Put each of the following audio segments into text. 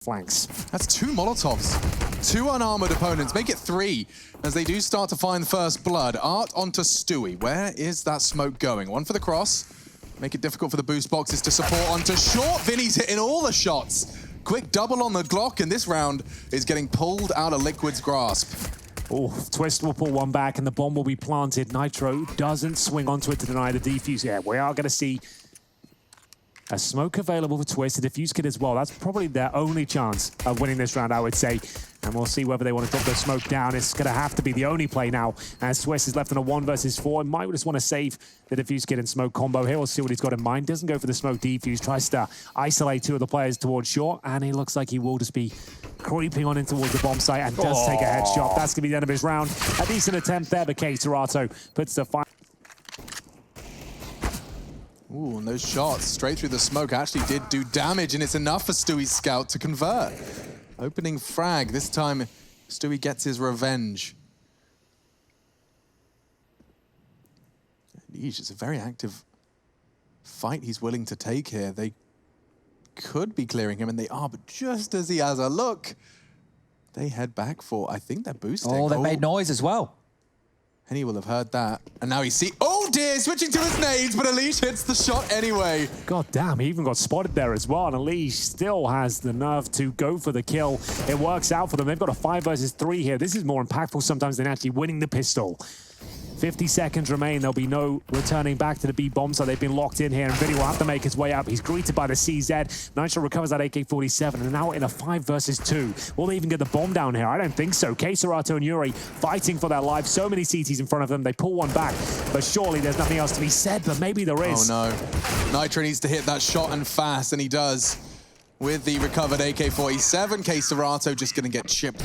flanks. That's 2 Molotovs. 2 unarmored opponents. Make it 3 as they do start to find first blood. Art onto Stewie. Where is that smoke going? 1 for the cross. Make it difficult for the boost boxes to support onto short. Vinny's hitting all the shots. Quick double on the Glock, and this round is getting pulled out of Liquid's grasp. Oh, Twist will pull one back and the bomb will be planted. Nitro doesn't swing onto it to deny the defuse. Yeah, we are going to see a smoke available for Twist, a defuse kit as well. That's probably their only chance of winning this round, I would say. And we'll see whether they want to drop the smoke down. It's going to have to be the only play now, as Twist is left in a 1 versus 4. And might just want to save the defuse kit and smoke combo here. We'll see what he's got in mind. Doesn't go for the smoke defuse. Tries to isolate 2 of the players towards short. And he looks like he will just be creeping on in towards the bomb site and does take a headshot. That's going to be the end of his round. A decent attempt there, but Serato puts the final. Ooh, and those shots straight through the smoke actually did do damage, and it's enough for Stewie's scout to convert. Opening frag. This time, Stewie gets his revenge. It's a very active fight he's willing to take here. They could be clearing him, and they are, but just as he has a look, they head back for, I think they're boosting. Oh, they made noise as well. And he will have heard that. And now he oh dear, switching to his nades, but Elish hits the shot anyway. God damn, he even got spotted there as well. And Elish still has the nerve to go for the kill. It works out for them. They've got a 5 versus 3 here. This is more impactful sometimes than actually winning the pistol. 50 seconds remain. There'll be no returning back to the B bomb, so they've been locked in here, and Vinny will have to make his way up. He's greeted by the CZ. Nitro recovers that AK-47, and now in a 5 versus 2. Will they even get the bomb down here? I don't think so. Serato and Yuri fighting for their lives. So many CTs in front of them. They pull one back, but surely there's nothing else to be said, but maybe there is. Oh no. Nitro needs to hit that shot and fast, and he does. With the recovered AK-47, Serato just going to get chipped.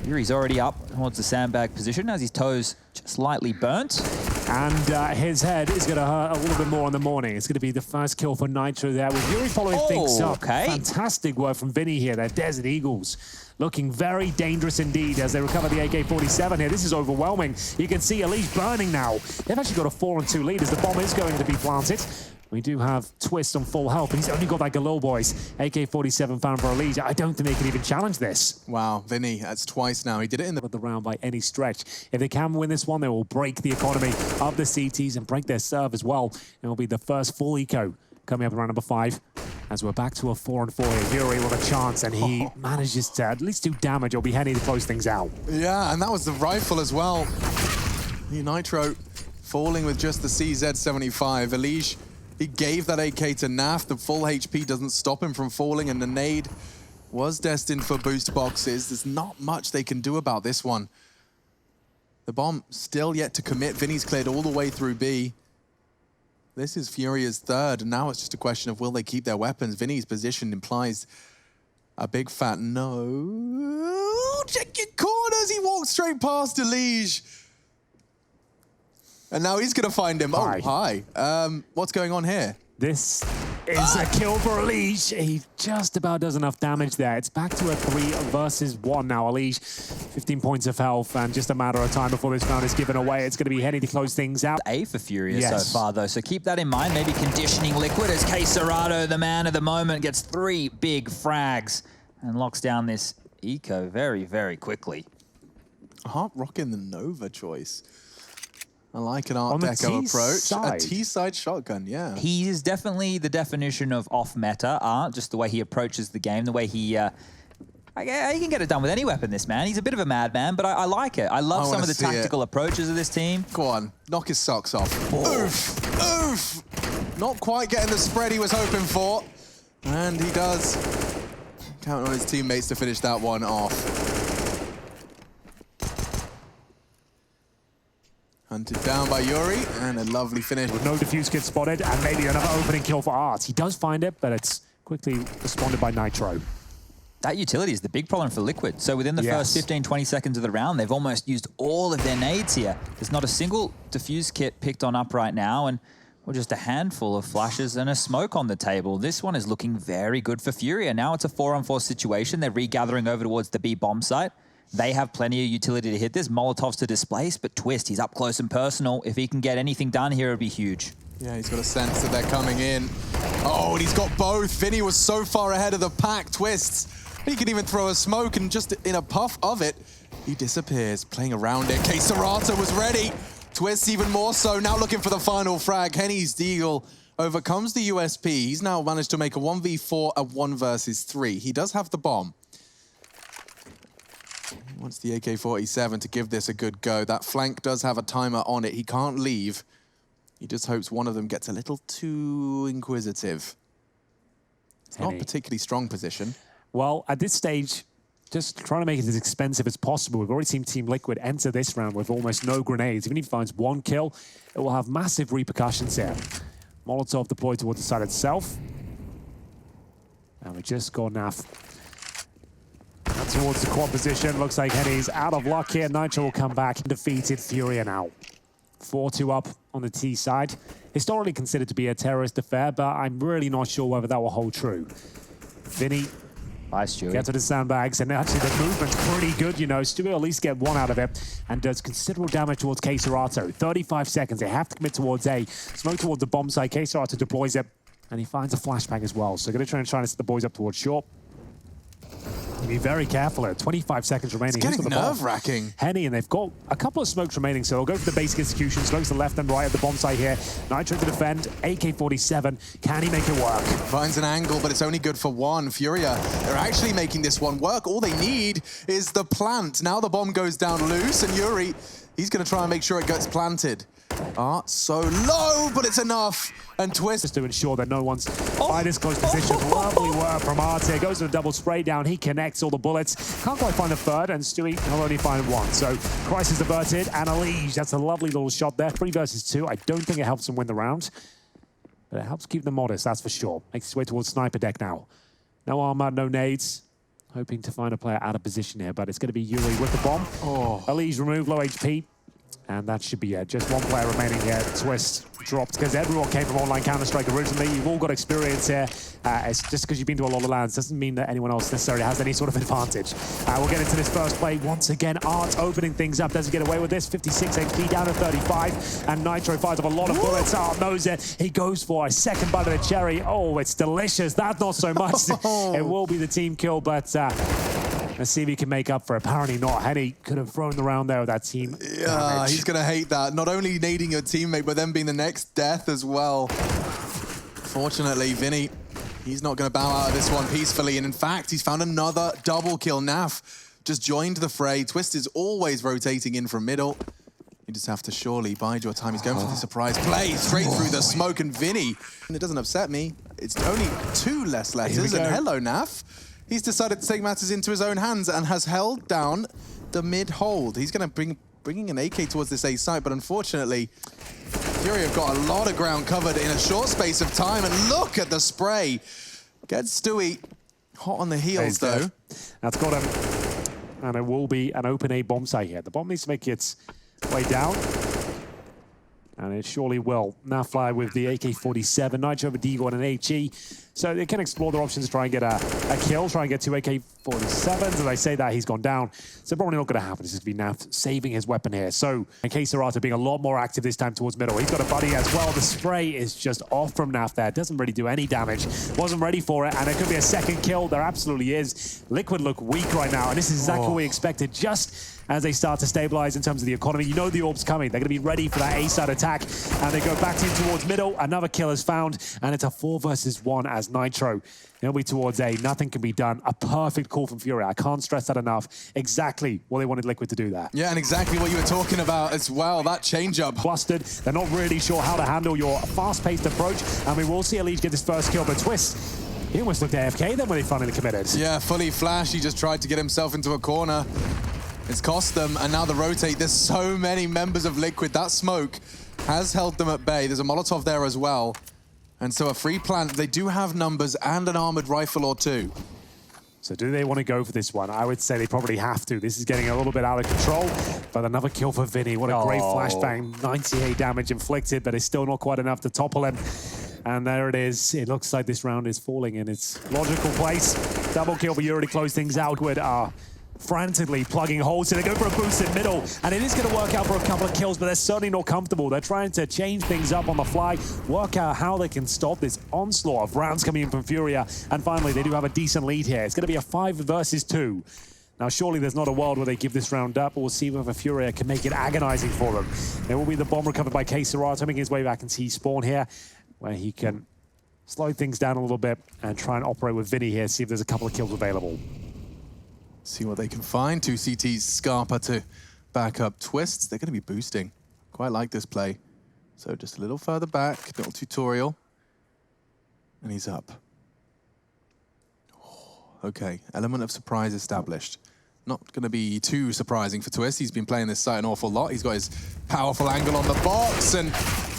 Yuri's already up towards the sandbag position as his toes just slightly burnt. And his head is going to hurt a little bit more in the morning. It's going to be the first kill for Nitro there, with Yuri following things up. Okay. Fantastic work from Vinny here. They're Desert Eagles, looking very dangerous indeed as they recover the AK-47 here. This is overwhelming. You can see Elish burning now. They've actually got a 4-on-2 lead as the bomb is going to be planted. We do have Twist on full health, and he's only got that Galil boys. AK-47 found for Elish. I don't think they can even challenge this. Wow, Vinny, that's twice now. He did it in the round by any stretch. If they can win this one, they will break the economy of the CTs and break their serve as well. It will be the first full eco coming up in round number 5. As we're back to a 4-on-4 here. Yuri with a chance, and he manages to at least do damage or be heading to close things out. Yeah, and that was the rifle as well. The Nitro falling with just the CZ-75. Elish, he gave that AK to Naf. The full HP doesn't stop him from falling, and the nade was destined for boost boxes. There's not much they can do about this one. The bomb still yet to commit. Vinny's cleared all the way through B. This is Furia's 3rd, and now it's just a question of will they keep their weapons. Vinny's position implies a big fat no. Check your corners. He walked straight past Elish. And now he's going to find him. Hi. Oh, hi. What's going on here? This is a kill for Elish. He just about does enough damage there. It's back to a 3 versus 1 now. Elish, 15 points of health, and just a matter of time before this round is given away. It's going to be heading to close things out. A for FURIA so far, though, so keep that in mind. Maybe conditioning Liquid as Serato, the man of the moment, gets 3 big frags and locks down this eco very, very quickly. Heart rocking the Nova choice. I like an Art Deco approach. A T-side shotgun, yeah. He is definitely the definition of off-meta Art, just the way he approaches the game, the way he... he can get it done with any weapon, this man. He's a bit of a madman, but I like it. I love some of the tactical approaches of this team. Go on, knock his socks off. Oof, oof. Not quite getting the spread he was hoping for. And he does. Counting on his teammates to finish that one off. Hunted down by Yuri, and a lovely finish. With no defuse kit spotted, and maybe another opening kill for Art. He does find it, but it's quickly responded by Nitro. That utility is the big problem for Liquid. So within the first 15, 20 seconds of the round, they've almost used all of their nades here. There's not a single defuse kit picked on up right now, and just a handful of flashes and a smoke on the table. This one is looking very good for FURIA. Now it's a 4-on-4 situation. They're regathering over towards the B bomb site. They have plenty of utility to hit this. Molotovs to displace, but Twist, he's up close and personal. If he can get anything done here, it'd be huge. Yeah, he's got a sense that they're coming in. Oh, and he's got both. Vinny was so far ahead of the pack. Twists He can even throw a smoke, and just in a puff of it, he disappears, playing around it. K-Serata was ready. Twist even more so, now looking for the final frag. Henny's Deagle overcomes the USP. He's now managed to make a 1v4, a 1 versus 3. He does have the bomb. He wants the AK-47 to give this a good go. That flank does have a timer on it. He can't leave. He just hopes one of them gets a little too inquisitive. It's not a particularly strong position. Well, at this stage, just trying to make it as expensive as possible. We've already seen Team Liquid enter this round with almost no grenades. Even if he finds one kill, it will have massive repercussions here. Molotov deployed towards the side itself. And we just got Naf. And towards the quad position. Looks like Henny's out of luck here. Nitro will come back. Defeated FURIA now. 4-2 up on the T side. Historically considered to be a terrorist affair, but I'm really not sure whether that will hold true. Vinny gets to the sandbags, and actually the movement's pretty good, you know. Stu will at least get one out of it, and does considerable damage towards K-Serata. 35 seconds, they have to commit towards A. Smoke towards the bomb side, K-Serata deploys it, and he finds a flashbang as well. So going to try and set the boys up towards short. Be very careful here. 25 seconds remaining. It's getting nerve-wracking. Henny, and they've got a couple of smokes remaining, so they'll go for the basic execution. Smokes to the left and right at the bomb site here. Nitro to defend. AK-47. Can he make it work? Finds an angle, but it's only good for one. FURIA, they're actually making this one work. All they need is the plant. Now the bomb goes down loose, and Yuri, he's going to try and make sure it gets planted. So low, but it's enough. And Twist just to ensure that no one's by this close position. Lovely work from Arte. Goes to a double spray down. He connects all the bullets. Can't quite find the third, and Stewie will only find one. So crisis averted, and Alige. That's a lovely little shot there. 3 versus 2. I don't think it helps them win the round, but it helps keep them modest, that's for sure. Makes his way towards sniper deck now. No armor, no nades. Hoping to find a player out of position here, but it's going to be Yuri with the bomb. Alige removed, low HP. And that should be it. Just one player remaining here. Twist dropped because everyone came from online Counter-Strike originally. You've all got experience here. It's just because you've been to a lot of lands doesn't mean that anyone else necessarily has any sort of advantage. We'll get into this first play. Once again, Art opening things up. Doesn't get away with this. 56 HP down to 35. And Nitro fires up a lot of bullets. Art knows it. He goes for a second bite of the cherry. Oh, it's delicious. That not so much. It will be the team kill, but let's see if he can make up for it. Apparently not. Henny could have thrown the round there with that team. Yeah, he's going to hate that. Not only nading your teammate, but then being the next death as well. Fortunately, Vinny, he's not going to bow out of this one peacefully. And in fact, he's found another double kill. Naf just joined the fray. Twist is always rotating in from middle. You just have to surely bide your time. He's going for the surprise play straight through the smoke. And Vinny, and it doesn't upset me, it's only 2 less letters. And hello, Naf. He's decided to take matters into his own hands and has held down the mid-hold. He's going to bringing an AK towards this A site, but unfortunately, FURIA have got a lot of ground covered in a short space of time. And look at the spray. Gets Stewie hot on the heels, though. That's got him. And it will be an open A bomb site here. The bomb needs to make its way down. And it surely will. Now fly with the AK-47, Nitro, Vertigo, and an HE. So they can explore their options to try and get a kill, try and get 2 AK-47s. As I say that, he's gone down. So probably not going to happen. This is going to be Naf saving his weapon here. So K-Serata being a lot more active this time towards middle. He's got a buddy as well. The spray is just off from Naf there. Doesn't really do any damage. Wasn't ready for it. And it could be a second kill. There absolutely is. Liquid look weak right now. And this is exactly what we expected. Just as they start to stabilize in terms of the economy. You know the orb's coming. They're going to be ready for that A-side attack. And they go back in towards middle. Another kill is found. And it's a 4 versus 1 as Nitro. It'll be towards A. Nothing can be done. A perfect call from FURIA. I can't stress that enough. Exactly what they wanted Liquid to do there. Yeah, and exactly what you were talking about as well. That change-up. Flustered. They're not really sure how to handle your fast-paced approach. And we will see Alige get his first kill. But Twist, he almost looked AFK then when he finally committed. Yeah, fully flash. He just tried to get himself into a corner. It's cost them, and now the rotate. There's so many members of Liquid. That smoke has held them at bay. There's a Molotov there as well. And so a free plant. They do have numbers and an armored rifle or 2. So do they want to go for this one? I would say they probably have to. This is getting a little bit out of control, but another kill for Vinny. What a great flashbang. 98 damage inflicted, but it's still not quite enough to topple him. And there it is. It looks like this round is falling in its logical place. Double kill for Yuri to close things out. Liquid are frantically plugging holes in. They go for a boost in middle, and it is going to work out for a couple of kills, but they're certainly not comfortable. They're trying to change things up on the fly, work out how they can stop this onslaught of rounds coming in from FURIA, and finally they do have a decent lead here. It's going to be a 5 versus 2. Now, surely there's not a world where they give this round up, but we'll see whether FURIA can make it agonizing for them. There will be the bomb recovered by Serato, making his way back into T-spawn here, where he can slow things down a little bit and try and operate with Vinny here, see if there's a couple of kills available. See what they can find. 2 CTs, Scarpa to back up Twists. They're going to be boosting. Quite like this play. So just a little further back, little tutorial. And he's up. Okay, element of surprise established. Not going to be too surprising for Twist. He's been playing this site an awful lot. He's got his powerful angle on the box, and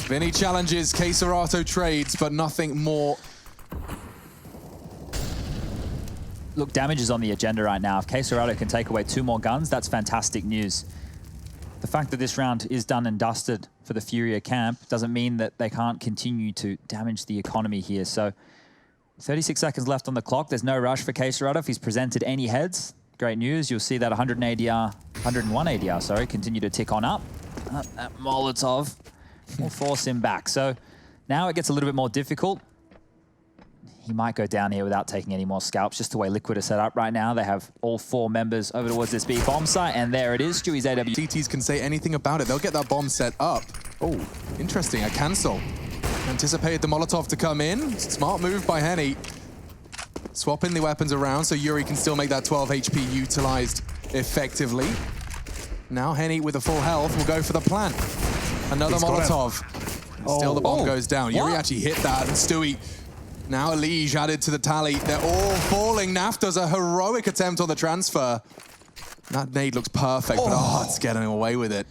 Vinny challenges, Serato trades, but nothing more. Look, damage is on the agenda right now. If Serato can take away 2 more guns, that's fantastic news. The fact that this round is done and dusted for the FURIA camp doesn't mean that they can't continue to damage the economy here. So 36 seconds left on the clock. There's no rush for Serato. If he's presented any heads, great news. You'll see that 101 ADR, sorry, continue to tick on up. That Molotov will force him back. So now it gets a little bit more difficult. He might go down here without taking any more scalps, just the way Liquid are set up right now. They have all 4 members over towards this B bomb site, and there it is. Stewie's AW. CTs can say anything about it. They'll get that bomb set up. Oh, interesting, a cancel. Anticipated the Molotov to come in. Smart move by Henny. Swapping the weapons around so Yuri can still make that 12 HP utilized effectively. Now Henny with a full health will go for the plant. Another Molotov. Still the bomb goes down. Yuri actually hit that, and Stewie. Now Elige added to the tally. They're all falling. Naf does a heroic attempt on the transfer. That nade looks perfect, but it's getting away with it.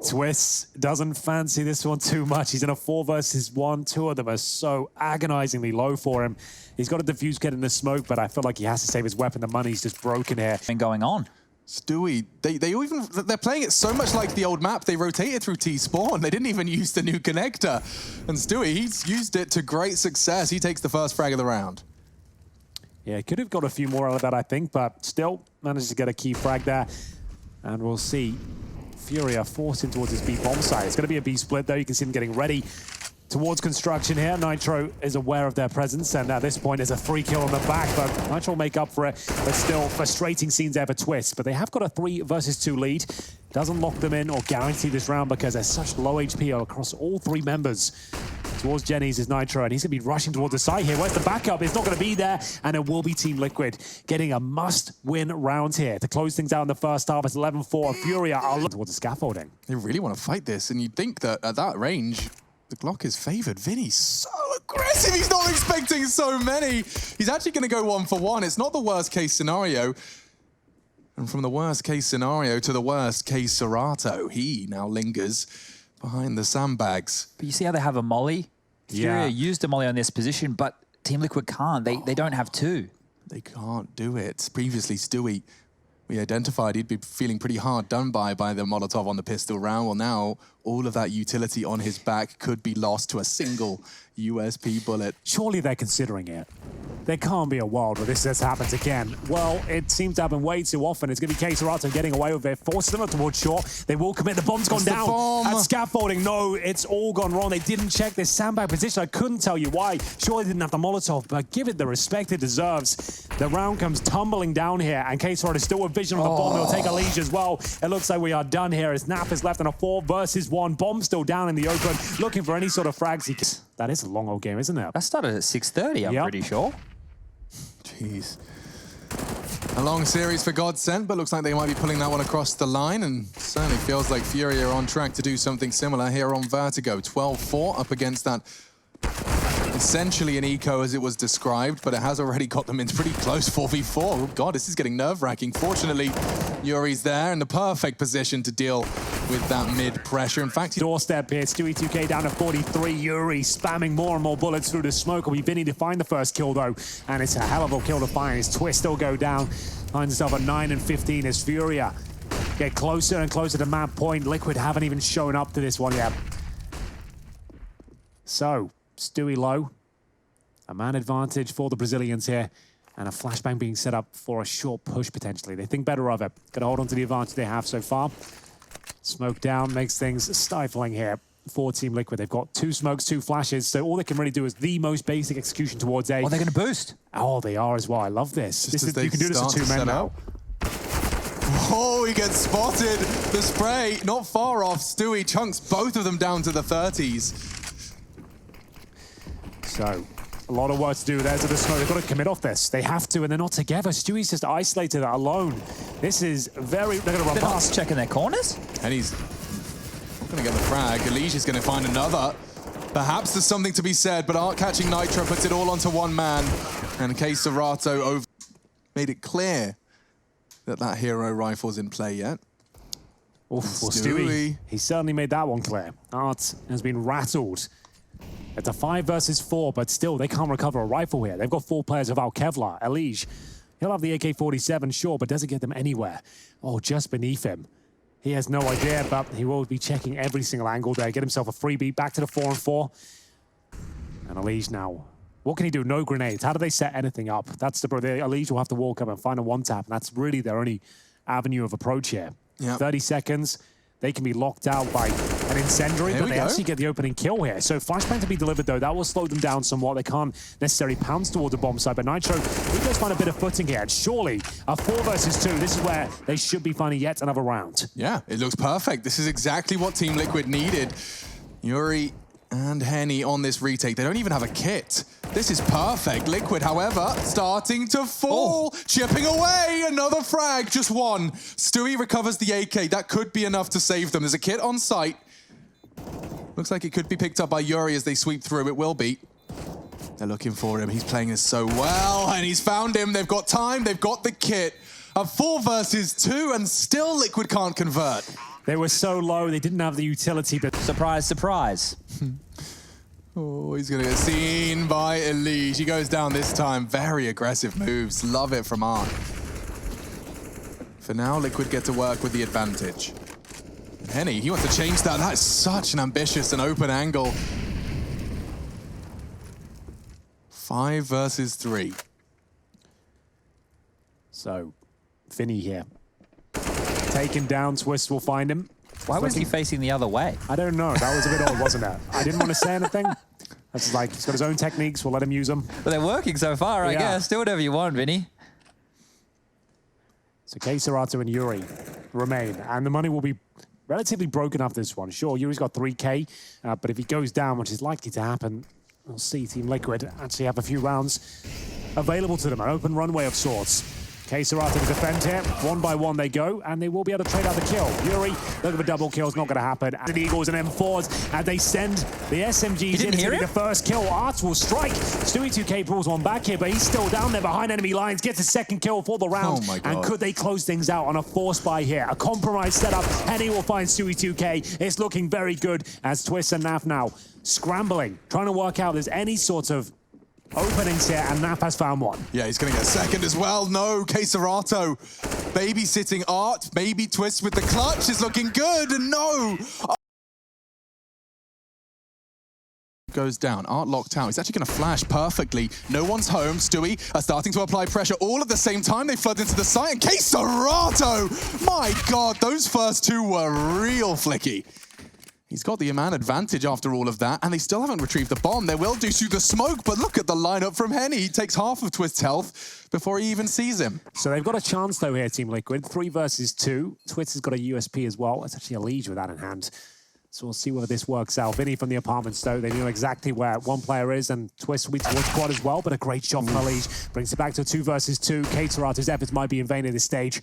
Twist doesn't fancy this one too much. He's in a 4 versus 1. 2 of them are so agonizingly low for him. He's got a defuse kit in the smoke, but I feel like he has to save his weapon. The money's just broken here. Been going on. Stewie, they're playing it so much like the old map. They rotated through T-spawn. They didn't even use the new connector. And Stewie, he's used it to great success. He takes the first frag of the round. Yeah, could have got a few more out of that, I think, but still managed to get a key frag there. And we'll see FURIA forcing towards his B bomb site. It's going to be a B split, though. You can see them getting ready towards construction here. Nitro is aware of their presence, and at this point, there's a free kill on the back, but Nitro will make up for it. But still, frustrating scenes there for Twist. But they have got a 3 versus 2 lead. Doesn't lock them in or guarantee this round because there's such low HP across all 3 members. Towards Jenny's is Nitro, and he's going to be rushing towards the site here. Where's the backup? It's not going to be there, and it will be Team Liquid getting a must-win round here to close things out in the first half. It's 11-4. FURIA are looking towards the scaffolding. They really want to fight this, and you'd think that at that range, the Glock is favored. Vinny's so aggressive. He's not expecting so many. He's actually going to go 1 for 1. It's not the worst case scenario. And from the worst case scenario to the worst case Serato, he now lingers behind the sandbags. But you see how they have a molly? FURIA used a molly on this position, but Team Liquid can't. They don't have 2. They can't do it. Previously, Stewie, we identified he'd be feeling pretty hard done by the Molotov on the pistol round. Well, now all of that utility on his back could be lost to a single USP bullet. Surely they're considering it. There can't be a world where this just happens again. Well, it seems to happen way too often. It's going to be Serato getting away with it, forcing them up towards shore. They will commit. The bomb's gone down. At scaffolding, no, it's all gone wrong. They didn't check this sandbag position. I couldn't tell you why. Sure, they didn't have the Molotov, but give it the respect it deserves. The round comes tumbling down here, and Serato is still with vision on the bomb. They'll take a leash as well. It looks like we are done here as Nap is left in a 4 versus 1. Bomb still down in the open, looking for any sort of frags. That is a long old game, isn't it? That started at 6:30, I'm pretty sure. Jeez. A long series for Godsent, but looks like they might be pulling that one across the line, and certainly feels like FURIA are on track to do something similar here on Vertigo. 12-4 up against that essentially an eco as it was described, but it has already got them in pretty close 4v4. Oh God, this is getting nerve-wracking. Fortunately, Yuri's there in the perfect position to deal with that mid-pressure. In fact, doorstep here. Stewie 2K down to 43. Yuri spamming more and more bullets through the smoke. Will be Vinny to find the first kill, though. And it's a hell of a kill to find. His Twist will go down. Finds himself at 9 and 15 as FURIA get closer and closer to map point. Liquid haven't even shown up to this one yet. So, Stewie low. A man advantage for the Brazilians here. And a flashbang being set up for a short push, potentially. They think better of it. Gonna hold on to the advantage they have so far. Smoke down makes things stifling here for Team Liquid. They've got 2 smokes, 2 flashes, so all they can really do is the most basic execution towards A. Oh, they're going to boost. Oh, they are as well. I love this. You can do this with 2 men now. Oh, he gets spotted. The spray, not far off. Stewie chunks both of them down to the 30s. So, a lot of work to do. There's the smoke. They've got to commit off this. They have to, and they're not together. Stewie's just isolated alone. This is very... They're going to run past. Checking their corners. And he's not going to get the frag. Elige is going to find another. Perhaps there's something to be said, but Art catching Nitro puts it all onto one man. And Serato made it clear that hero rifle's in play yet. Well, Stewie, he certainly made that one clear. Art has been rattled. It's a 5 versus 4, but still, they can't recover a rifle here. They've got 4 players without Kevlar. Elige, he'll have the AK-47, sure, but doesn't get them anywhere. Oh, just beneath him. He has no idea, but he will be checking every single angle there. Get himself a freebie, back to the 4-on-4. And Elige now, what can he do? No grenades. How do they set anything up? That's the Elige will have to walk up and find a 1-tap, and that's really their only avenue of approach here. Yep. 30 seconds. They can be locked out by an incendiary, but they actually get the opening kill here. So flashbang to be delivered, though. That will slow them down somewhat. They can't necessarily pounce towards the bomb site, but Nitro, he does find a bit of footing here. And surely, a 4 versus 2, this is where they should be finding yet another round. Yeah, it looks perfect. This is exactly what Team Liquid needed. Yuri and Henny on this retake. They don't even have a kit. This is perfect. Liquid, however, starting to fall. Chipping away. Another frag. Just one. Stewie recovers the AK. That could be enough to save them. There's a kit on site. Looks like it could be picked up by Yuri as they sweep through. It will be. They're looking for him. He's playing this so well. And he's found him. They've got time. They've got the kit. A 4 versus 2, and still Liquid can't convert. They were so low, they didn't have the utility, but... Surprise, surprise. Oh, he's going to get seen by Elige. He goes down this time. Very aggressive moves. Love it from Art. For now, Liquid get to work with the advantage. Henny, he wants to change that. That is such an ambitious and open angle. 5 versus 3. So, Finny here. Taken down, Twist will find him. Why was he facing the other way? I don't know. That was a bit odd, wasn't it? I didn't want to say anything. That's like, he's got his own techniques. We'll let him use them. But they're working so far, I guess. Do whatever you want, Vinny. So Serato and Yuri remain. And the money will be relatively broken up this one. Sure, Yuri's got 3K. But if he goes down, which is likely to happen, we'll see Team Liquid actually have a few rounds available to them. An open runway of sorts. Serato to defend here. 1 by 1 they go, and they will be able to trade out the kill. Yuri, look at the double kill, it's not going to happen. And the Eagles and M4s, and they send the SMGs in to the first kill. Arts will strike. Stewie 2K pulls one back here, but he's still down there behind enemy lines, gets a second kill for the round. Oh my God. And could they close things out on a force buy here? A compromised setup. Henny will find Stewie 2K. It's looking very good as Twist and Naf now scrambling, trying to work out if there's any sort of openings here, and Nap has found one. Yeah, he's going to get a second as well. No, Serato babysitting Art. Maybe Twist with the clutch is looking good, and no. Goes down. Art locked out. He's actually going to flash perfectly. No one's home. Stewie are starting to apply pressure all at the same time. They flood into the site, and Serato! My God, those first 2 were real flicky. He's got the man advantage after all of that, and they still haven't retrieved the bomb. They will do through the smoke, but look at the lineup from Henny. He takes half of Twist's health before he even sees him. So they've got a chance, though, here, Team Liquid. 3 versus 2. Twist has got a USP as well. It's actually Elige with that in hand. So we'll see whether this works out. Vinny from the apartment stow, they knew exactly where one player is, and Twist will be towards quad as well, but a great shot from Elige. Brings it back to a 2 versus 2. Serato's efforts might be in vain at this stage.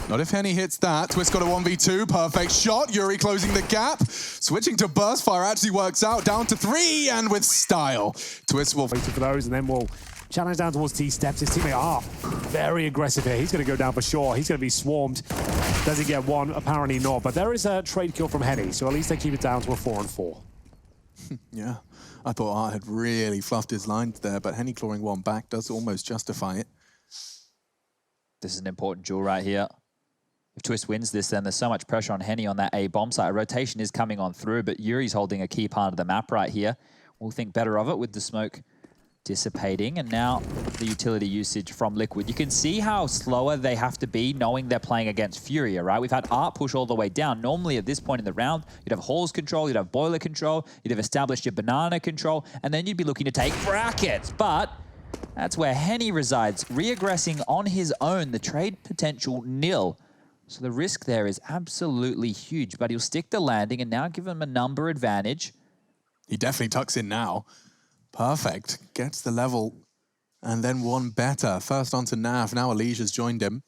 Not if Henny hits that. Twist got a 1v2. Perfect shot. Yuri closing the gap. Switching to burst fire actually works out. Down to 3 and with style. Twist will wait for those, and then we'll challenge down towards T-steps. His teammate, very aggressive here. He's going to go down for sure. He's going to be swarmed. Does he get one? Apparently not. But there is a trade kill from Henny, so at least they keep it down to a 4-on-4. Yeah. I thought Art had really fluffed his lines there, but Henny clawing one back does almost justify it. This is an important duel right here. If Twist wins this, then there's so much pressure on Henny on that A bomb site. A rotation is coming on through, but Yuri's holding a key part of the map right here. We'll think better of it with the smoke dissipating, and now the utility usage from Liquid. You can see how slower they have to be knowing they're playing against FURIA, right? We've had Art push all the way down. Normally at this point in the round, you'd have Halls control, you'd have Boiler control, you'd have established your Banana control, and then you'd be looking to take Brackets. But that's where Henny resides, reaggressing on his own, the trade potential nil. So the risk there is absolutely huge, but he'll stick the landing and now give him a number advantage. He definitely tucks in now. Perfect. Gets the level and then one better. First onto Nav. Now Elige has joined him.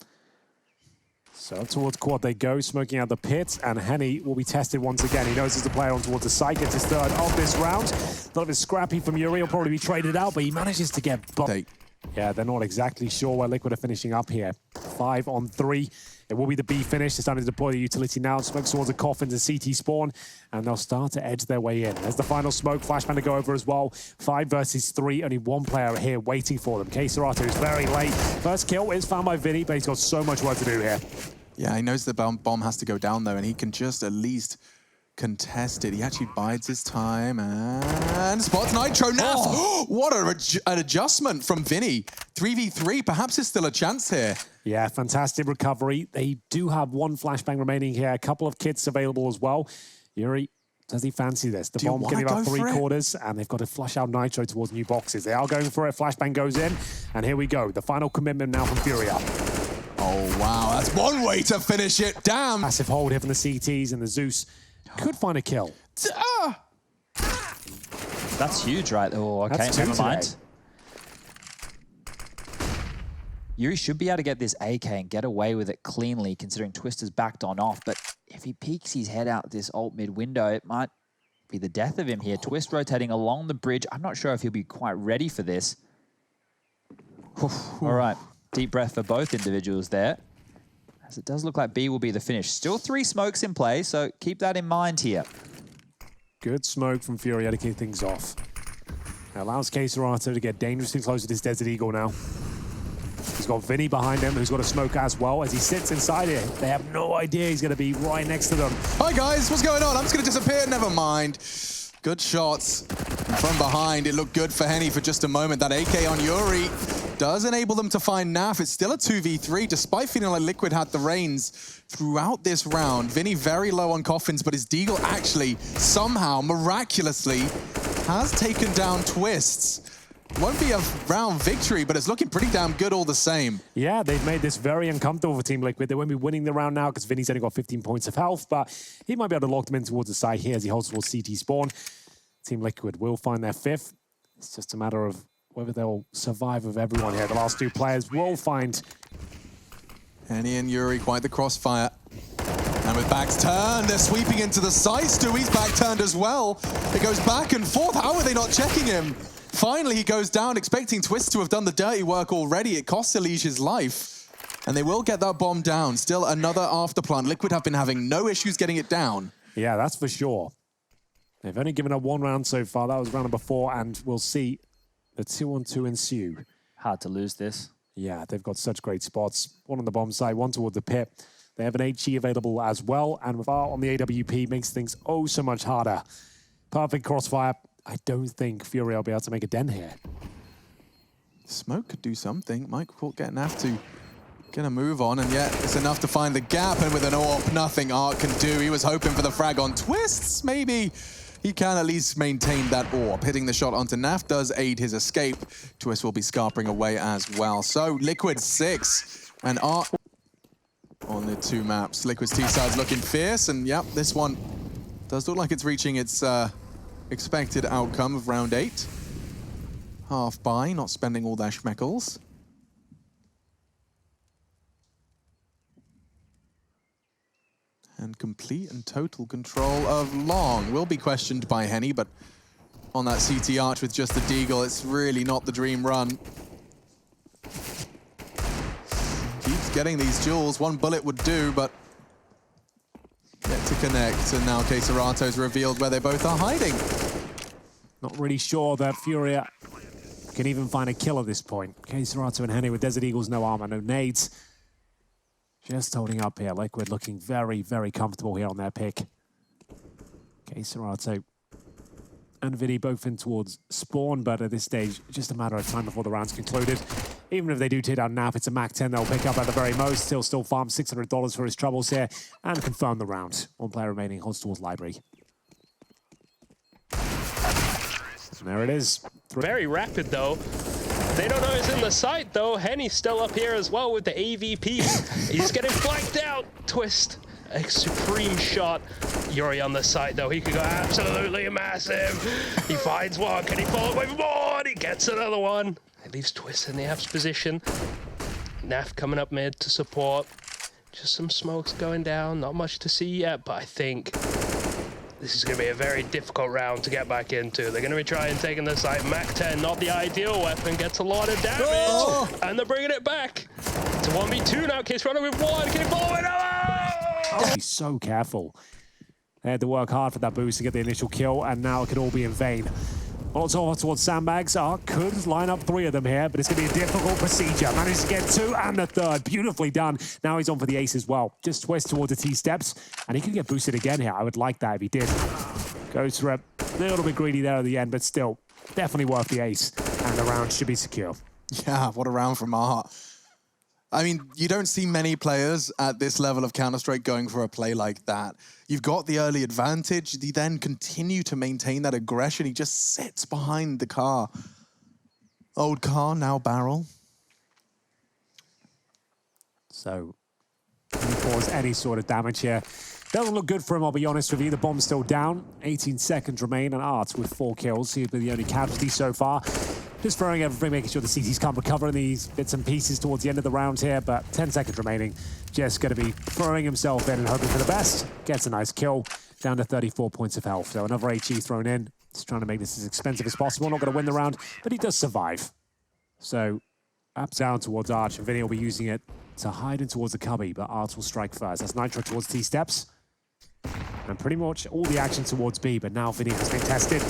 So towards quad they go, smoking out the pit, and Henny will be tested once again. He knows there's a player on towards the side, gets his third of this round. A little bit scrappy from Yuri, he'll probably be traded out, but he manages to get... Yeah, they're not exactly sure where Liquid are finishing up here. 5 on 3. It will be the B finish. They're starting to deploy the utility now. Smoke towards the coffins and CT spawn, and they'll start to edge their way in. There's the final smoke. Flashbang to go over as well. 5 versus 3. Only one player here waiting for them. K-Serato is very late. First kill is found by Vinny, but he's got so much work to do here. Yeah, he knows the bomb has to go down, though, and he can just at least contest it. He actually bides his time and spots Nitro. Naf! Oh. What an adjustment from Vinny. 3v3, perhaps there's still a chance here. Yeah, fantastic recovery. They do have one flashbang remaining here. A couple of kits available as well. Yuri, does he fancy this? The bomb getting about 3/4, and they've got to flush out Nitro towards new boxes. They are going for it. Flashbang goes in, and here we go. The final commitment now from FURIA. Oh, wow. That's one way to finish it. Damn. Massive hold here from the CTs, and the Zeus could find a kill. That's huge, right? Oh, okay, never mind. Yuri should be able to get this AK and get away with it cleanly, considering Twister's backed on off. But if he peeks his head out this ult mid window, it might be the death of him here. Twist rotating along the bridge. I'm not sure if he'll be quite ready for this. All right, deep breath for both individuals there. As it does look like B will be the finish. Still 3 smokes in play, so keep that in mind here. Good smoke from FURIA to kick things off. It allows K-Serato to get dangerously close to this Desert Eagle now. He's got Vinny behind him, who's got a smoke as well. As he sits inside here, they have no idea he's going to be right next to them. Hi, guys. What's going on? I'm just going to disappear. Never mind. Good shots. And from behind, it looked good for Henny for just a moment. That AK on Yuri does enable them to find Naf. It's still a 2v3, despite feeling like Liquid had the reins throughout this round. Vinny very low on coffins, but his Deagle actually, somehow, miraculously, has taken down Twists. Won't be a round victory, but it's looking pretty damn good all the same. Yeah, they've made this very uncomfortable for Team Liquid. They won't be winning the round now because Vinny's only got 15 points of health, but he might be able to lock them in towards the side here as he holds towards CT spawn. Team Liquid will find their 5th. It's just a matter of whether they'll survive with everyone here. The last 2 players will find... Henny and Yuri, quite the crossfire. And with backs turned, they're sweeping into the side. Stewie's back turned as well. It goes back and forth. How are they not checking him? Finally, he goes down, expecting Twist to have done the dirty work already. It costs Elige his life. And they will get that bomb down. Still another afterplant. Liquid have been having no issues getting it down. Yeah, that's for sure. They've only given up 1 round so far. That was round number 4, and we'll see the 2-on-2 ensue. Hard to lose this. Yeah, they've got such great spots. 1 on the bomb side, 1 toward the pit. They have an HE available as well, and with Art on the AWP makes things oh so much harder. Perfect crossfire. I don't think FURIA will be able to make a dent here. Smoke could do something. Mike getting Naf to get a move on, and yet it's enough to find the gap, and with an AWP, nothing Art can do. He was hoping for the frag on Twists. Maybe he can at least maintain that AWP. Hitting the shot onto Naf does aid his escape. Twist will be scarpering away as well. So Liquid 6, and Art on the 2 maps. Liquid's T-side's looking fierce, and yep, this one does look like it's reaching its expected outcome of round 8. Half buy, not spending all their schmeckles. And complete and total control of Long. Will be questioned by Henny, but on that CT arch with just the Deagle, it's really not the dream run. Keeps getting these jewels. 1 bullet would do, but yet to connect. And now K-Serato's revealed where they both are hiding. Not really sure that FURIA can even find a kill at this point. K-Serato and Henny with Desert Eagles, no armor, no nades. Just holding up here. Liquid looking very, very comfortable here on their pick. K-Serato and Vinny both in towards spawn, but at this stage, just a matter of time before the round's concluded. Even if they do take down Nap, it's a Mac 10 they'll pick up at the very most. Still farm $600 for his troubles here and confirm the round. One player remaining, holds towards Library. And there it is. Very rapid though. They don't know he's in the site though. Henny's still up here as well with the AVP. He's getting flanked out. Twist. A supreme shot. Yuri on the site though. He could go absolutely massive. He finds one. Can he follow with more? And he gets another one. It leaves Twist in the apps position. Naf coming up mid to support. Just some smokes going down. Not much to see yet, but I think this is going to be a very difficult round to get back into. They're going to be trying taking the site. Mac 10, not the ideal weapon, gets a lot of damage. And they're bringing it back to 1v2 now. Case running with one. Can he follow it? Oh! He's so careful. They had to work hard for that boost to get the initial kill, and now it could all be in vain. Molotov towards sandbags. Could line up 3 of them here, but it's going to be a difficult procedure. Managed to get 2 and the 3rd. Beautifully done. Now he's on for the ace as well. Just Twist towards the T-steps, and he could get boosted again here. I would like that if he did. Goes for a little bit greedy there at the end, but still, definitely worth the ace. And the round should be secure. Yeah, what a round from Art. I mean, you don't see many players at this level of Counter-Strike going for a play like that. You've got the early advantage. You then continue to maintain that aggression. He just sits behind the car. Old car, now barrel. So, can he cause any sort of damage here? Doesn't look good for him, I'll be honest with you. The bomb's still down. 18 seconds remain, and Art with 4 kills. He'll be the only casualty so far. Just throwing everything, making sure the CTs can't recover in these bits and pieces towards the end of the round here, but 10 seconds remaining. Just going to be throwing himself in and hoping for the best. Gets a nice kill, down to 34 points of health. So another HE thrown in. Just trying to make this as expensive as possible. Not going to win the round, but he does survive. So, up down towards Arch, and Vinny will be using it to hide in towards the cubby, but Arch will strike first. That's Nitro towards T-steps. And pretty much all the action towards B, but now Vinny has been tested.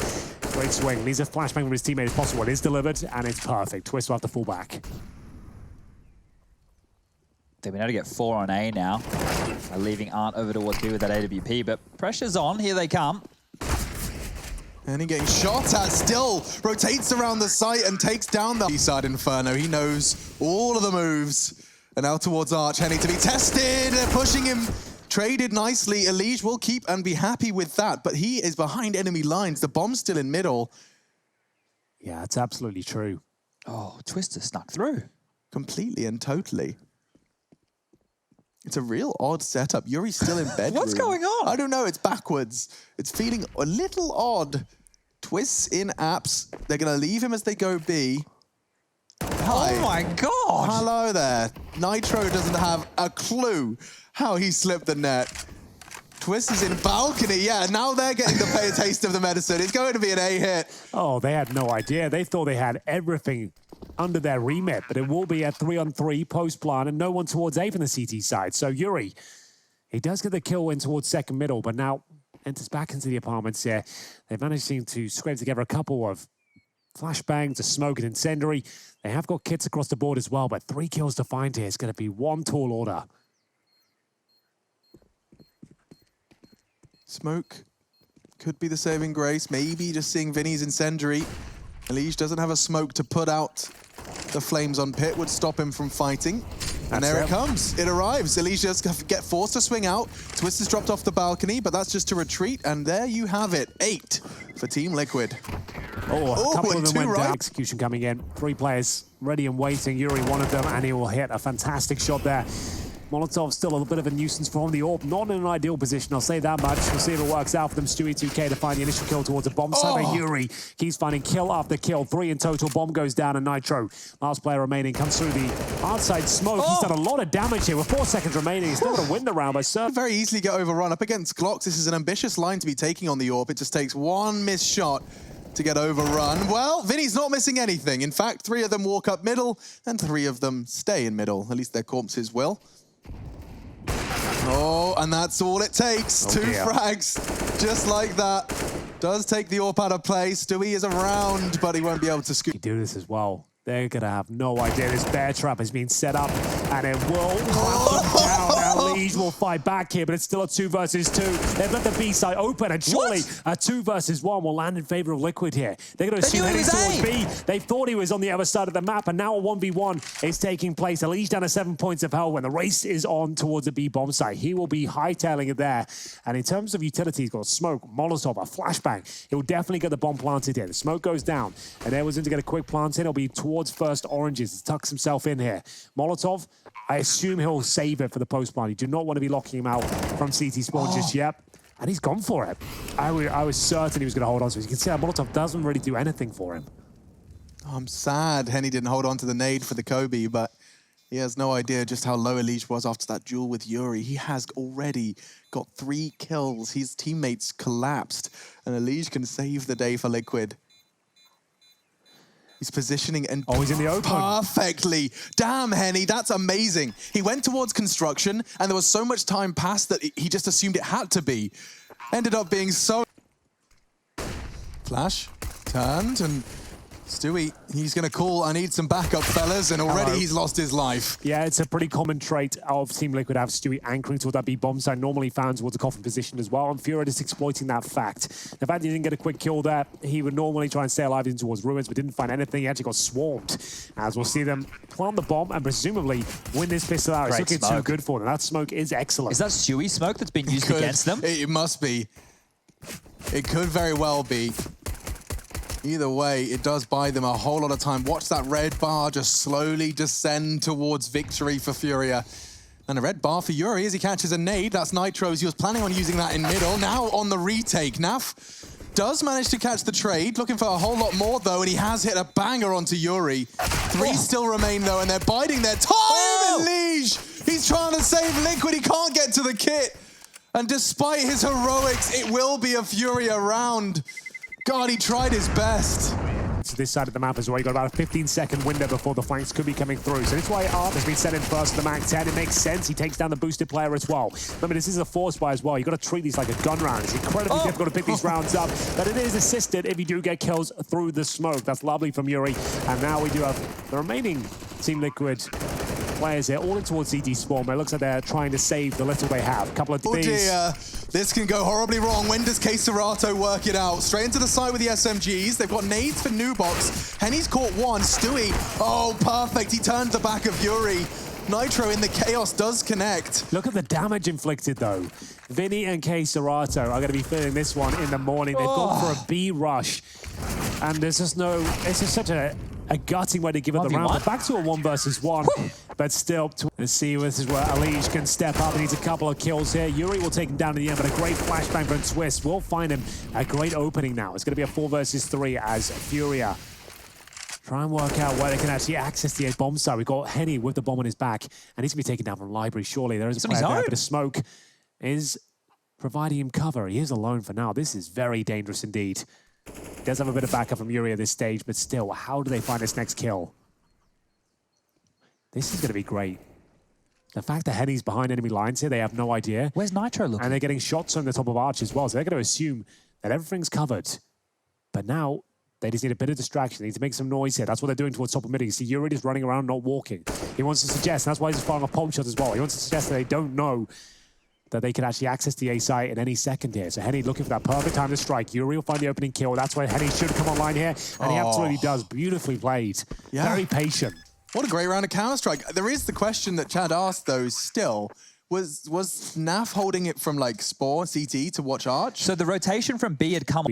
Great swing. Needs a flashbang from his teammate if possible. It is delivered, and it's perfect. Twist will have to fall back. They've been able to get 4 on A now, leaving Art over towards B with that AWP, but pressure's on. Here they come. And he getting shot at, still rotates around the site and takes down the side Inferno. He knows all of the moves. And now towards Arch, Henny to be tested. They're pushing him. Traded nicely. Elige will keep and be happy with that, but he is behind enemy lines. The bomb's still in middle. Yeah, it's absolutely true. Oh, Twister snuck through. Completely and totally. It's a real odd setup. Yuri's still in bedroom. What's going on? I don't know. It's backwards. It's feeling a little odd. Twists in apps. They're going to leave him as they go B. Hi. Oh my God. Hello there. Nitro doesn't have a clue how he slipped the net. Twist is in balcony. Yeah, now they're getting to pay a taste of the medicine. It's going to be an A hit. Oh, they had no idea. They thought they had everything under their remit, but it will be a 3-on-3 post-plan and no one towards A from the CT side. So Yuri, he does get the kill in towards second middle, but now enters back into the apartments here. They've managed to scrape together a couple of flashbangs, a smoke, and incendiary. They have got kits across the board as well, but 3 kills to find here. It's going to be one tall order. Smoke could be the saving grace. Maybe just seeing Vinny's incendiary. Elige doesn't have a smoke to put out the flames on Pit, would stop him from fighting. And there it comes. It arrives. Elige just get forced to swing out. Twist is dropped off the balcony, but that's just to retreat. And there you have it. 8 for Team Liquid. Oh, a couple of them went right. down. Execution coming in. 3 players ready and waiting. Yuri, one of them, and he will hit a fantastic shot there. Molotov still a little bit of a nuisance for him. The AWP not in an ideal position, I'll say that much. We'll see if it works out for them. Stewie 2K to find the initial kill towards a bomb site. But Yuri keeps finding kill after kill. 3 in total. Bomb goes down, and Nitro, last player remaining, comes through the outside smoke. He's done a lot of damage here with 4 seconds remaining. He's not going to win the round, but certainly Very easily get overrun. Up against Glocks, this is an ambitious line to be taking on the AWP. It just takes one missed shot to get overrun. Well, Vinny's not missing anything. In fact, 3 of them walk up middle, and 3 of them stay in middle. At least their corpses will. Oh, and that's all it takes. 2 frags, just like that. Does take the AWP out of play. Stewie is around, but he won't be able to scoop. do this as well. They're going to have no idea. This bear trap has been set up, and it will clamp them down. Now Elige will fight back here, but it's still a 2 versus 2. They've left the B side open, and surely a 2 versus 1 will land in favor of Liquid here. They're going to assume heading towards B. They thought he was on the other side of the map, and now a 1v1 is taking place. Elige down to 7 points of health when the race is on towards the B bomb site. He will be hightailing it there. And in terms of utility, he's got smoke, Molotov, a flashbang. He'll definitely get the bomb planted here. The smoke goes down, and there was in to get a quick plant in. He'll be towards first oranges. He tucks himself in here. Molotov, I assume he'll save it for the post plant. You do not want to be locking him out from CT spawn just yet. And he's gone for it. I was certain he was going to hold on to it. You can see that Molotov doesn't really do anything for him. I'm sad Henny didn't hold on to the nade for the Kobe, but he has no idea just how low Elige was after that duel with Yuri. He has already got 3 kills. His teammates collapsed, and Elige can save the day for Liquid. He's positioning and he's in the open. Perfectly. Damn, Henny, that's amazing. He went towards construction, and there was so much time passed that he just assumed it had to be. Ended up being so... Flash, turned, and Stewie, he's going to call, I need some backup, fellas, and already he's lost his life. Yeah, it's a pretty common trait of Team Liquid to have Stewie anchoring toward that B bomb site, normally found towards a coffin position as well, and FURIA is exploiting that fact. The fact he didn't get a quick kill there, he would normally try and stay alive in towards ruins, but didn't find anything. He actually got swarmed, as we'll see them plant the bomb and presumably win this pistol out. It's looking too good for them. That smoke is excellent. Is that Stewie smoke that's been used against them? It must be. It could very well be. Either way, it does buy them a whole lot of time. Watch that red bar just slowly descend towards victory for FURIA. And a red bar for Yuri as he catches a nade. That's Nitro's. He was planning on using that in middle. Now on the retake. Naf does manage to catch the trade. Looking for a whole lot more, though, and he has hit a banger onto Yuri. 3 still remain, though, and they're biding their time. Elige! He's trying to save Liquid. He can't get to the kit. And despite his heroics, it will be a FURIA round. God, he tried his best. To this side of the map as well, you got about a 15-second window before the flanks could be coming through. So that's why Art has been sent in first to the Mac 10. It makes sense. He takes down the boosted player as well. Remember, this is a force buy as well. You've got to treat these like a gun round. It's incredibly difficult to pick these rounds up, but it is assisted if you do get kills through the smoke. That's lovely from Yuri. And now we do have the remaining Team Liquid players here, all in towards CT spawn. It looks like they're trying to save the little they have. A couple of things. Oh dear, this can go horribly wrong. When does Serato work it out? Straight into the side with the SMGs. They've got nades for Nubox. Henny's caught one. Stewie, oh, perfect. He turned the back of Yuri. Nitro in the chaos does connect. Look at the damage inflicted, though. Vinny and Serato are going to be feeling this one in the morning. They've gone for a B rush. And there's just no... It's just such a gutting way to give it the round. But back to a 1 versus 1. But still, let's see, this is where Elige can step up. He needs a couple of kills here. Yuri will take him down in the end, but a great flashbang from Twist will find him a great opening now. It's going to be a 4 versus 3 as FURIA try and work out where they can actually access the bomb site. We've got Henny with the bomb on his back, and he's going to be taken down from Library, surely. There is a player there, but a smoke is providing him cover. He is alone for now. This is very dangerous indeed. He does have a bit of backup from Yuri at this stage, but still, how do they find this next kill? This is going to be great. The fact that Henny's behind enemy lines here, they have no idea. Where's Nitro looking? And they're getting shots on the top of Arch as well, so they're going to assume that everything's covered. But now, they just need a bit of distraction. They need to make some noise here. That's what they're doing towards top of mid. You see Yuri just running around, not walking. He wants to suggest, and that's why he's firing a pulp shot as well. He wants to suggest that they don't know that they can actually access the A site in any second here. So Henny looking for that perfect time to strike. Yuri will find the opening kill. That's why Henny should come online here, and he absolutely does. Beautifully played. Yeah. Very patient. What a great round of Counter-Strike. There is the question that Chad asked, though, still. Was Naf holding it from, like, Spore, CT, to watch Arch? So the rotation from B had come...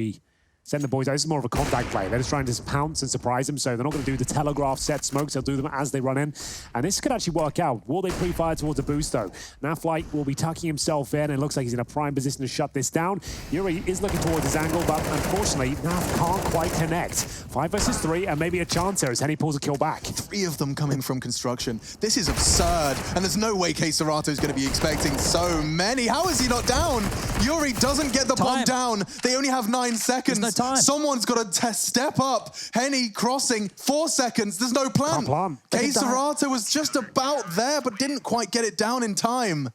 Send the boys out. This is more of a contact play. They're just trying to pounce and surprise them, so they're not going to do the telegraph set smokes. They'll do them as they run in. And this could actually work out. Will they pre-fire towards a boost, though? Naflight will be tucking himself in, and it looks like he's in a prime position to shut this down. Yuri is looking towards his angle, but unfortunately, Naf can't quite connect. 5 versus 3, and maybe a chance here as Henny pulls a kill back. 3 of them coming from construction. This is absurd, and there's no way Serato is going to be expecting so many. How is he not down? Yuri doesn't get the bomb down. They only have 9 seconds. There's no time. Someone's got to step up. Henny crossing, 4 seconds. There's no plan. Serato was just about there, but didn't quite get it down in time.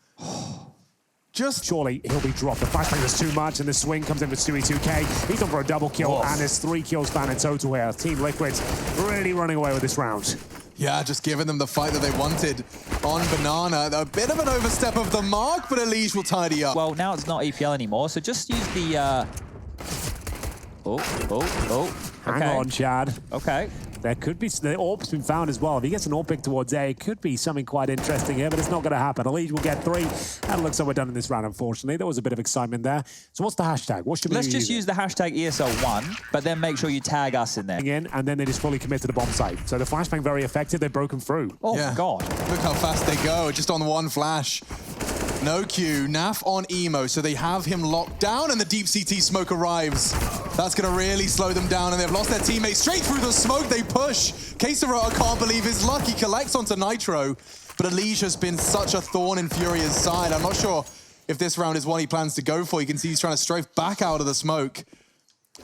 Surely he'll be dropped. The flashbang is too much, and the swing comes in for Stewie 2K. He's on for a double kill, and there's 3 kills found in total here. Team Liquid really running away with this round. Yeah, just giving them the fight that they wanted on Banana. A bit of an overstep of the mark, but Elige will tidy up. Well, now it's not EPL anymore, so just use the... Hang on, Chad. Okay. There could be, the AWP's been found as well. If he gets an AWP pick towards A, it could be something quite interesting here, but it's not going to happen. Elige will get 3. That looks like we're done in this round, unfortunately. There was a bit of excitement there. So what's the hashtag? What should we Let's just use the hashtag ESL1, but then make sure you tag us in there. And then they just fully commit to the bomb site. So the flashbang very effective. They've broken through. Oh, Yeah. my God. Look how fast they go, just on one flash. No Q, Naf on emo, so they have him locked down, and the deep CT smoke arrives. That's going to really slow them down, and they've lost their teammate straight through the smoke. They push. Quesarota can't believe his luck. He collects onto Nitro, but Elige has been such a thorn in Furia's side. I'm not sure if this round is one he plans to go for. You can see he's trying to strafe back out of the smoke.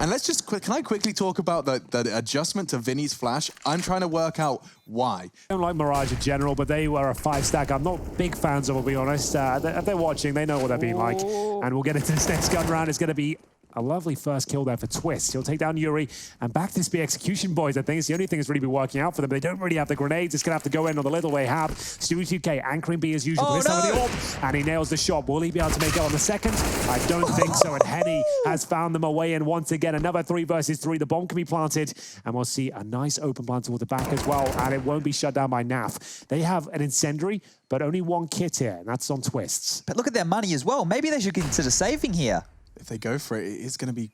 And let's just, can I quickly talk about the adjustment to Vinny's flash? I'm trying to work out why. I don't like Mirage in general, but they were a 5-stack. I'm not big fans of, I'll be honest. If they're watching, they know what they're being like. And we'll get into this next gun round. It's going to be a lovely first kill there for Twist. He'll take down Yuri, and back to this be execution, boys. I think it's the only thing that's really been working out for them. They don't really have the grenades. It's going to have to go in on the little they have. Stewie 2K anchoring B as usual. This time with the AWP, and he nails the shot. Will he be able to make it on the second? I don't think so, and Henny has found them a way in once again. Another 3 versus 3. The bomb can be planted, and we'll see a nice open plant toward the back as well, and it won't be shut down by Naf. They have an incendiary, but only 1 kit here, and that's on Twists. But look at their money as well. Maybe they should consider saving here. If they go for it, it's going to be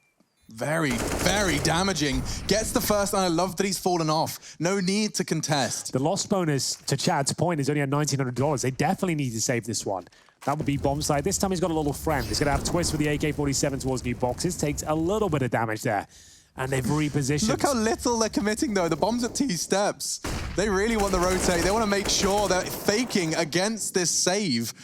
very, very damaging. Gets the first, and I love that he's fallen off. No need to contest. The loss bonus, to Chad's point, is only at $1,900. They definitely need to save this one. That would be bomb side. This time he's got a little friend. He's going to have Twist with the AK-47 towards new boxes. Takes a little bit of damage there. And they've repositioned. Look how little they're committing, though. The bomb's at T steps. They really want the rotate. They want to make sure they're faking against this save.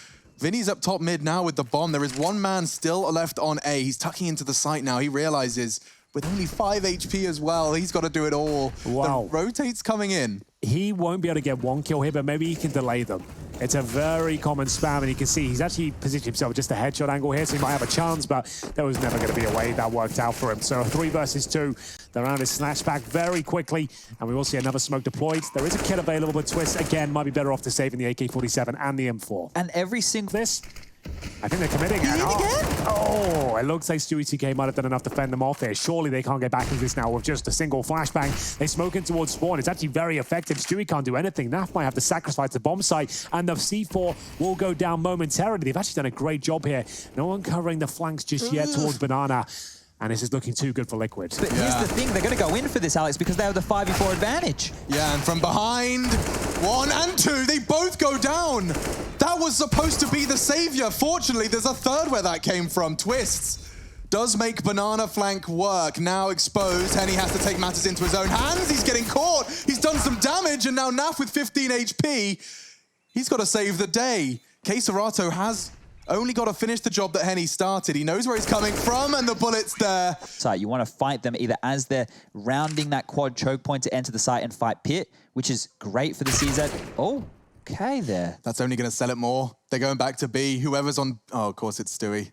Vinny's up top mid now with the bomb. There is 1 man still left on A. He's tucking into the site now. He realizes with only 5 HP as well, he's got to do it all. Wow. The rotate's coming in. He won't be able to get 1 kill here, but maybe he can delay them. It's a very common spam, and you can see he's actually positioned himself with just a headshot angle here, so he might have a chance, but there was never going to be a way that worked out for him. So 3 versus 2. The round is snatched back very quickly, and we will see another smoke deployed. There is a kit available, but Twist, again, might be better off to saving the AK-47 and the M4. And every single... This, I think they're committing. He did again? Oh, it looks like Stewie 2K might have done enough to fend them off there. Surely they can't get back into this now with just a single flashbang. They smoke in towards spawn. It's actually very effective. Stewie can't do anything. Naf might have to sacrifice the bomb site, and the C4 will go down momentarily. They've actually done a great job here. No one covering the flanks just yet towards Banana. And this is looking too good for Liquid. But here's the thing, they're going to go in for this, Alex, because they have the 5v4 advantage. Yeah, and from behind, 1 and 2, they both go down. That was supposed to be the savior. Fortunately, there's a third where that came from. Twists does make Banana flank work. Now exposed, Henny has to take matters into his own hands. He's getting caught. He's done some damage, and now Naf with 15 HP, he's got to save the day. Quesarota has only got to finish the job that Henny started. He knows where he's coming from, and the bullet's there. So you want to fight them either as they're rounding that quad choke point to enter the site and fight Pit, which is great for the CZ. Oh, okay there. That's only going to sell it more. They're going back to B. Whoever's on... Oh, of course, it's Stewie.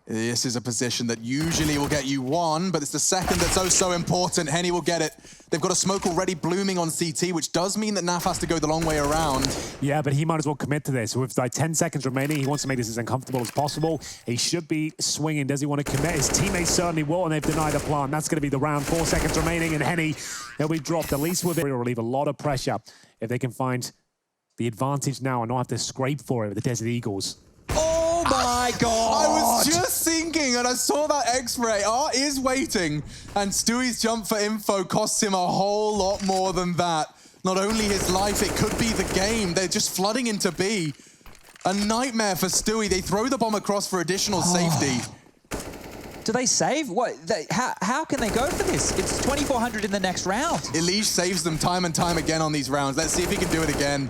This is a position that usually will get you 1, but it's the second that's so important. Henny will get it. They've got a smoke already blooming on CT, which does mean that Naf has to go the long way around. Yeah, but he might as well commit to this. With like 10 seconds remaining, he wants to make this as uncomfortable as possible. He should be swinging. Does he want to commit? His teammates certainly will, and they've denied the plan. That's going to be the round. 4 seconds remaining, and Henny, he'll be dropped. At least with it, will relieve a lot of pressure if they can find the advantage now and not have to scrape for it with the Desert Eagles. Oh my God! I was just thinking, and I saw that X-ray. Art is waiting, and Stewie's jump for info costs him a whole lot more than that. Not only his life, it could be the game. They're just flooding into B. A nightmare for Stewie. They throw the bomb across for additional safety. Do they save? What? How can they go for this? It's 2,400 in the next round. Elige saves them time and time again on these rounds. Let's see if he can do it again.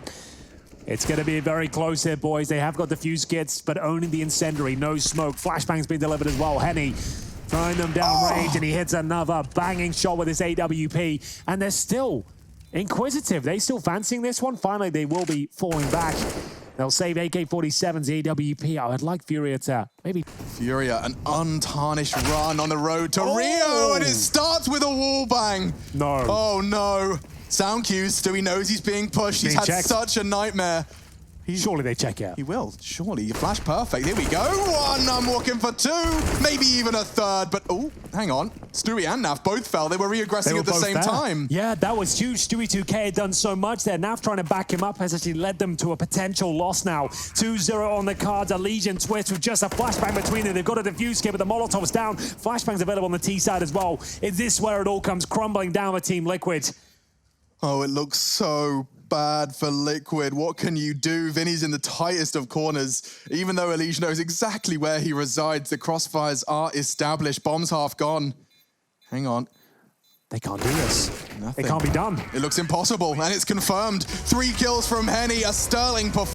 It's going to be very close here, boys. They have got the fuse kits, but only the incendiary. No smoke. Flashbang's been delivered as well. Henny throwing them down range, and he hits another banging shot with his AWP. And they're still inquisitive. They still fancying this one. Finally, they will be falling back. They'll save AK-47's AWP. I would like Furia to maybe... Furia, an untarnished run on the road to Rio, and it starts with a wall bang. No. Oh, no. Sound cues. Stewie knows he's being pushed. He's had such a nightmare. Surely they check out. He will, surely. Flash perfect. Here we go. One, I'm looking for two. Maybe even a third, but oh, hang on. Stewie and Naf both fell. They were re-aggressing at the same time. Yeah, that was huge. Stewie 2K had done so much there. Naf trying to back him up has actually led them to a potential loss now. 2-0 on the cards. Elysian Twist with just a flashbang between them. They've got a defuse kit, but the Molotov's down. Flashbang's available on the T side as well. Is this where it all comes crumbling down with Team Liquid? Oh, it looks so bad for Liquid. What can you do? Vinny's in the tightest of corners. Even though Elige knows exactly where he resides, the crossfires are established. Bomb's half gone. Hang on. They can't do this. Nothing. It can't be done. It looks impossible, and it's confirmed. 3 kills from Henny, a sterling performance.